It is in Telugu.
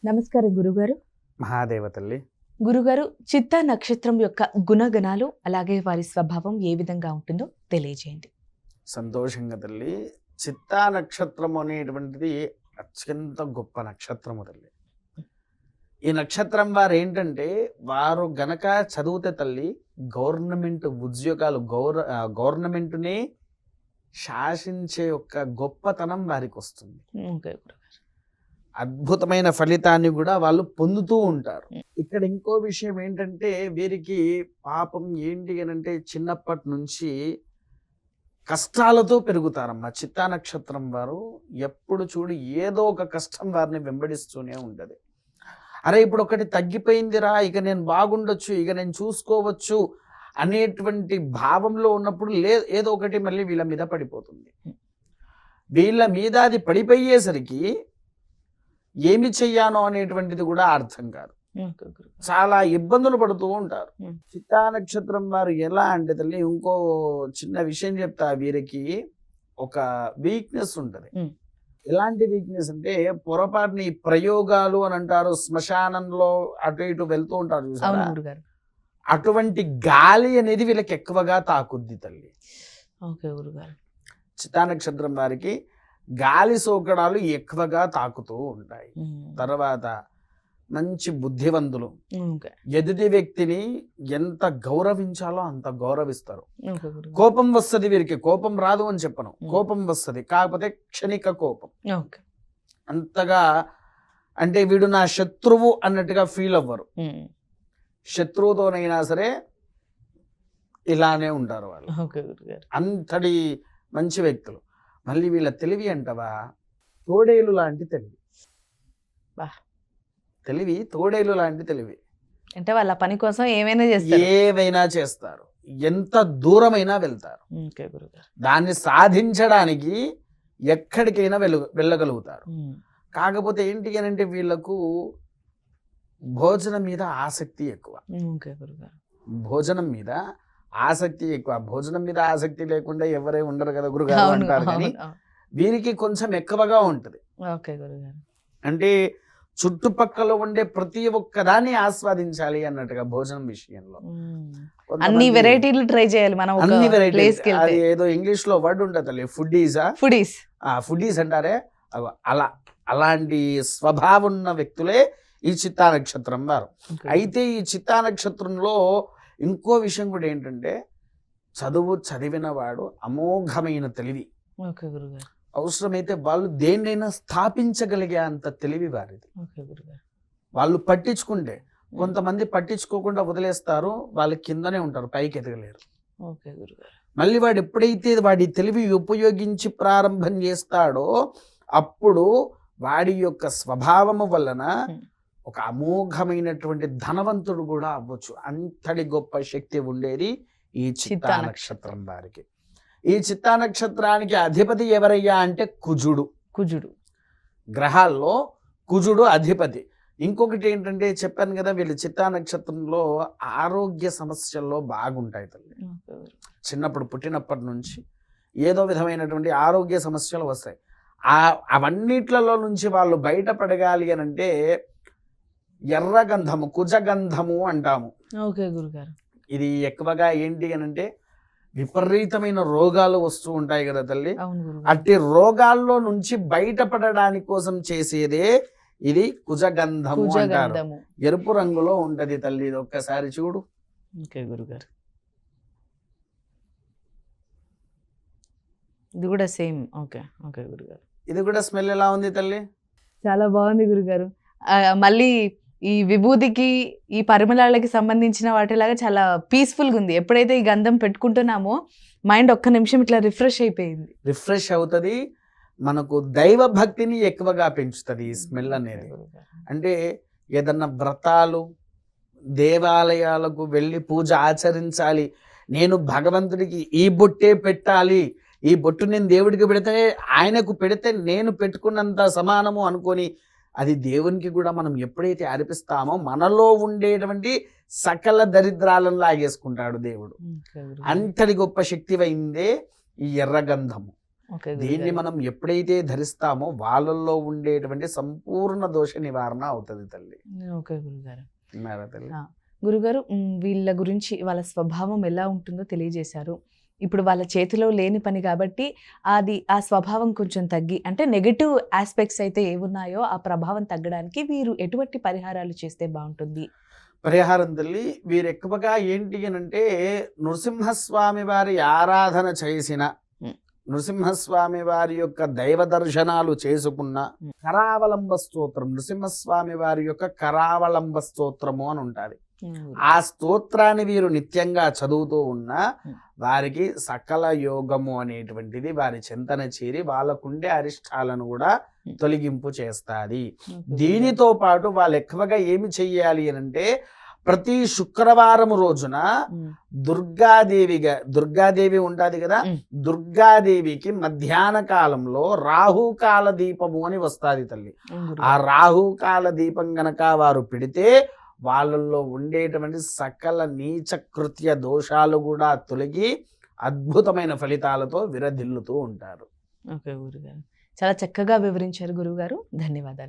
నమస్కారం గురుగారు. మహాదేవ తల్లి. గురుగారు, చిత్తా నక్షత్రం యొక్క గుణగణాలు అలాగే వారి స్వభావం ఏ విధంగా ఉంటుందో తెలియజేయండి. సంతోషంగా తల్లి. చిత్తా నక్షత్రం అనేటువంటిది అత్యంత గొప్ప నక్షత్రము తల్లి. ఈ నక్షత్రం వారు ఏంటంటే వారు గనక చదివితే తల్లి గవర్నమెంట్ ఉద్యోగాలు గవర్నమెంట్నే శాసించే యొక్క గొప్పతనం వారికి వస్తుంది. అద్భుతమైన ఫలితాన్ని కూడా వాళ్ళు పొందుతూ ఉంటారు. ఇక్కడ ఇంకో విషయం ఏంటంటే వీరికి పాపం ఏంటి అని అంటే చిన్నప్పటి నుంచి కష్టాలతో పెరుగుతారమ్మా. చిత్తా నక్షత్రం వారు ఎప్పుడు చూడు ఏదో ఒక కష్టం వారిని వెంబడిస్తూనే ఉంటుంది. అరే ఇప్పుడు ఒకటి తగ్గిపోయిందిరా, ఇక నేను బాగుండొచ్చు, ఇక నేను చూసుకోవచ్చు అనేటువంటి భావంలో ఉన్నప్పుడు ఏదో ఒకటి మళ్ళీ వీళ్ళ మీద పడిపోతుంది. వీళ్ళ మీద అది పడిపోయేసరికి ఏమి చెయ్యానో అనేటువంటిది కూడా అర్థం కాదు. చాలా ఇబ్బందులు పడుతూ ఉంటారు. చిత్తా నక్షత్రం వారు ఎలా అంటే తల్లి ఇంకో చిన్న విషయం చెప్తా, వీరికి ఒక వీక్నెస్ ఉంటుంది. ఎలాంటి వీక్నెస్ అంటే పొరపాటుని ప్రయోగాలు అని అంటారు, శ్మశానంలో అటు ఇటు వెళ్తూ ఉంటారు చూసారా, అటువంటి గాలి అనేది వీళ్ళకి ఎక్కువగా తాకుద్ది తల్లి. చిత్తా నక్షత్రం వారికి గాలి సోకడాలు ఎక్కువగా తాకుతూ ఉంటాయి. తర్వాత మంచి బుద్ధివంతులు, ఎదుటి వ్యక్తిని ఎంత గౌరవించాలో అంత గౌరవిస్తారు. కోపం వస్తుంది వీరికి, కోపం రాదు అని చెప్పను, కోపం వస్తుంది, కాకపోతే క్షణిక కోపం. అంతగా అంటే వీడు నా శత్రువు అన్నట్టుగా ఫీల్ అవ్వరు. శత్రువుతోనైనా సరే ఇలానే ఉంటారు వాళ్ళు. అంతటి మంచి వ్యక్తులు. మళ్ళీ వీళ్ళ తెలివి అంటవా తోడేలు లాంటి తెలివి. తెలివి తోడేలు లాంటి తెలివి అంటే వాళ్ళ పని కోసం ఏవైనా చేస్తారు, ఎంత దూరమైనా వెళ్తారు. దాన్ని సాధించడానికి ఎక్కడికైనా వెళ్ళగలుగుతారు. కాకపోతే ఏంటి అని అంటే వీళ్ళకు భోజనం మీద ఆసక్తి ఎక్కువ. భోజనం మీద ఆసక్తి ఎక్కువ. భోజనం మీద ఆసక్తి లేకుండా ఎవరే ఉండరు కదా గురుగారు అంటారు, కానీ వీరికి కొంచెం ఎక్కువగా ఉంటుంది. అంటే చుట్టుపక్కల ఉండే ప్రతి ఒక్కదాన్ని ఆస్వాదించాలి అన్నట్టుగా భోజనం విషయంలో అన్ని వెరైటీలు ట్రై చేయాలి మనం. అన్ని వెరైటీస్, అది ఏదో ఇంగ్లీష్ లో వర్డ్ ఉంటుంది, ఫుడీస్ అంటారే, అలాంటి స్వభావం ఉన్న వ్యక్తులే ఈ చిత్తా నక్షత్రం వారు. అయితే ఈ చిత్తా నక్షత్రంలో ఇంకో విషయం కూడా ఏంటంటే చదివిన వాడు అమోఘమైన తెలివి. అవసరమైతే వాళ్ళు దేన్నైనా స్థాపించగలిగే అంత తెలివి వారిది. వాళ్ళు పట్టించుకుంటే, కొంతమంది పట్టించుకోకుండా వదిలేస్తారు, వాళ్ళ కిందనే ఉంటారు, పైకి ఎదగలేరు. మళ్ళీ వాడు ఎప్పుడైతే వాడి తెలివి ఉపయోగించి ప్రారంభం చేస్తాడో అప్పుడు వాడి యొక్క స్వభావము వలన ఒక అమోఘమైనటువంటి ధనవంతుడు కూడా అవ్వచ్చు. అంతటి గొప్ప శక్తి ఉండేది ఈ చిత్తా నక్షత్రం వారికి. ఈ చిత్తా నక్షత్రానికి అధిపతి ఎవరయ్యా అంటే కుజుడు. గ్రహాల్లో కుజుడు అధిపతి. ఇంకొకటి ఏంటంటే చెప్పాను కదా, వీళ్ళు చిత్తా నక్షత్రంలో ఆరోగ్య సమస్యల్లో బాగుంటాయి తల్లి. చిన్నప్పుడు పుట్టినప్పటి నుంచి ఏదో విధమైనటువంటి ఆరోగ్య సమస్యలు వస్తాయి. అవన్నిట్లలో నుంచి వాళ్ళు బయటపడగాలి అని అంటే ఎర్రగంధము, కుజగంధము అంటాము. ఇది ఎక్కువగా ఏంటి అని అంటే విపరీతమైన రోగాలు వస్తూ ఉంటాయి కదా తల్లి, అట్టి రోగాల్లో నుంచి బయటపడడానికి కోసం చేసేదే ఇది కుజగంధము అంటారు. ఎరుపు రంగులో ఉంటది తల్లి. ఇది ఒక్కసారి చూడు. గురుగారు ఇది కూడా సేమ్. గురుగారు ఇది కూడా స్మెల్ ఎలా ఉంది తల్లి? చాలా బాగుంది గురుగారు. మళ్ళీ ఈ విభూతికి ఈ పరిమళాలకి సంబంధించిన వాటిలాగా చాలా పీస్ఫుల్గా ఉంది. ఎప్పుడైతే ఈ గంధం పెట్టుకుంటున్నామో మైండ్ ఒక్క నిమిషం ఇట్లా రిఫ్రెష్ అయిపోయింది. రిఫ్రెష్ అవుతుంది, మనకు దైవ భక్తిని ఎక్కువగా పెంచుతుంది ఈ స్మెల్ అనేది. అంటే ఏదన్నా వ్రతాలు, దేవాలయాలకు వెళ్ళి పూజ ఆచరించాలి, నేను భగవంతుడికి ఈ బొట్టే పెట్టాలి, ఈ బొట్టు నేను దేవుడికి పెడితే ఆయనకు పెడితే నేను పెట్టుకున్నంత సమానము అనుకొని అది దేవునికి కూడా మనం ఎప్పుడైతే అర్పిస్తామో మనలో ఉండేటువంటి సకల దరిద్రాలను లాగేసుకుంటాడు దేవుడు. అంతటి గొప్ప శక్తి అయిందే ఈ ఎర్రగంధము. ఓకే దీన్ని గురుగారు. మనం ఎప్పుడైతే ధరిస్తామో వాళ్ళల్లో ఉండేటువంటి సంపూర్ణ దోష నివారణ అవుతుంది తల్లి. ఓకే గురుగారు. విన్నారా తల్లి? ఆ, గురుగారు, వీళ్ళ గురించి వాళ్ళ స్వభావం ఎలా ఉంటుందో తెలియజేశారు. ఇప్పుడు వాళ్ళ చేతిలో లేని పని కాబట్టి అది ఆ స్వభావం కొంచెం తగ్గి, అంటే నెగటివ్ ఆస్పెక్ట్స్ అయితే ఏమున్నాయో ఆ ప్రభావం తగ్గడానికి వీరు ఎటువంటి పరిహారాలు చేస్తే బాగుంటుంది? పరిహారం తల్లి, వీరు ఎక్కువగా ఏంటి అని అంటే నృసింహస్వామి వారి ఆరాధన చేసిన, ఉమ్. నృసింహస్వామి వారి యొక్క దైవ దర్శనాలు చేసుకున్న, ఉమ్. కరావలంబ స్తోత్రం, నృసింహస్వామి వారి యొక్క కరావలంబ స్తోత్రము అని ఉంటుంది. ఆ స్తోత్రాన్ని వీరు నిత్యంగా చదువుతూ ఉన్నా వారికి సకల యోగము అనేటువంటిది వారి చింతన చేరి వాళ్ళకుండే అరిష్టాలను కూడా తొలగింపు చేస్తాది. దీనితో పాటు వాళ్ళు ఎక్కువగా ఏమి చెయ్యాలి అని అంటే ప్రతి శుక్రవారం రోజున దుర్గాదేవి ఉంటుంది కదా, దుర్గాదేవికి మధ్యాహ్న కాలంలో రాహుకాల దీపము అని వస్తుంది తల్లి. ఆ రాహుకాల దీపం గనక వారు పెడితే వాళ్ళల్లో ఉండేటువంటి సకల నీచ కృత్య దోషాలు కూడా తొలగి అద్భుతమైన ఫలితాలతో విరధిల్లుతూ ఉంటారు. ఓకే గురుగారు, చాలా చక్కగా వివరించారు గురుగారు. ధన్యవాదాలు.